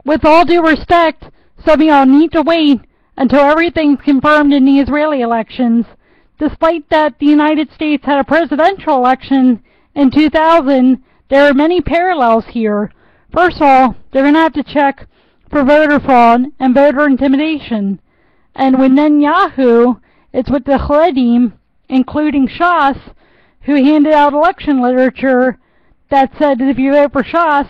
with all due respect, some of y'all need to wait until everything's confirmed in the Israeli elections. Despite that the United States had a presidential election in 2000, there are many parallels here. First of all, they're going to have to check for voter fraud and voter intimidation. And with Netanyahu, it's with the Haredim, including Shas, who handed out election literature that said that if you vote for Shas,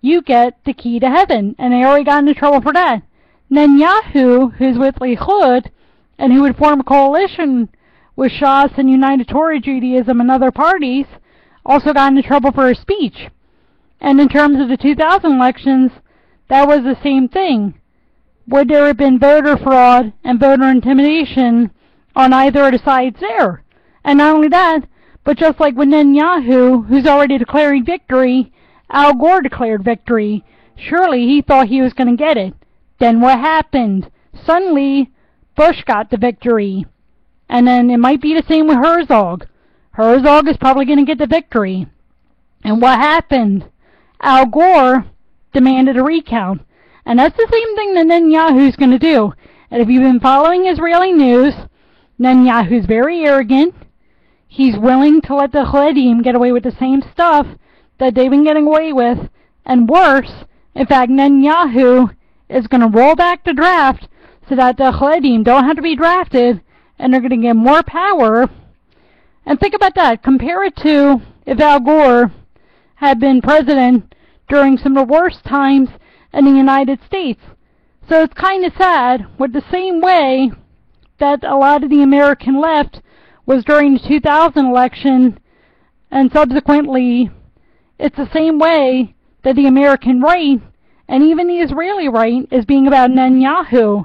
you get the key to heaven. And they already got into trouble for that. Netanyahu, who's with Likud, and who would form a coalition with Shas and United Torah Judaism and other parties, also got into trouble for his speech. And in terms of the 2000 elections, that was the same thing. Would there have been voter fraud and voter intimidation on either of the sides there? And not only that, but just like with Netanyahu, who's already declaring victory, Al Gore declared victory. Surely he thought he was going to get it. Then what happened? Suddenly, Bush got the victory. And then it might be the same with Herzog. Herzog is probably going to get the victory. And what happened? Al Gore demanded a recount. And that's the same thing that Netanyahu's going to do. And if you've been following Israeli news, Netanyahu's very arrogant. He's willing to let the Haredim get away with the same stuff that they've been getting away with. And worse, in fact, Netanyahu is going to roll back the draft so that the Haredim don't have to be drafted and they're going to get more power. And think about that. Compare it to if Al Gore had been president during some of the worst times in the United States. So it's kind of sad, with the same way that a lot of the American left was during the 2000 election, and subsequently it's the same way that the American right and even the Israeli right is being about Netanyahu.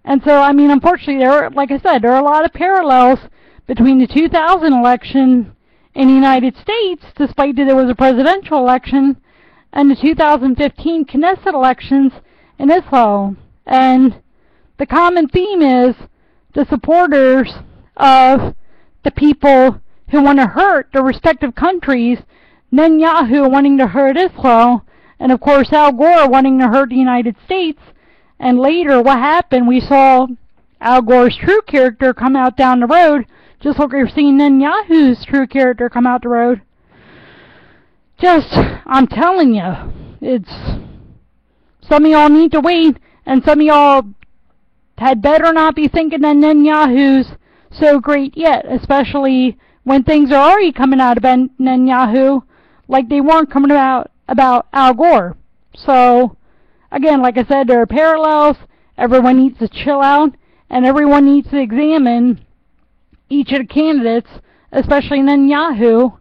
And so, I mean, unfortunately, like I said, there are a lot of parallels between the 2000 election in the United States, despite that it was a presidential election, and the 2015 Knesset elections in Israel. And the common theme is the supporters of the people who want to hurt their respective countries, Netanyahu wanting to hurt Israel, and of course Al Gore wanting to hurt the United States. And later, what happened? We saw Al Gore's true character come out down the road, just like we've seen Netanyahu's true character come out the road. I'm telling you, some of y'all need to wait, and some of y'all had better not be thinking that Netanyahu's so great yet, especially when things are already coming out about Netanyahu like they weren't coming out about Al Gore. So, again, like I said, there are parallels. Everyone needs to chill out, and everyone needs to examine each of the candidates, especially Netanyahu,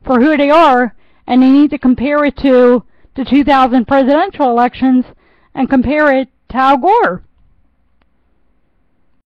for who they are, and they need to compare it to the 2000 presidential elections and compare it to Al Gore.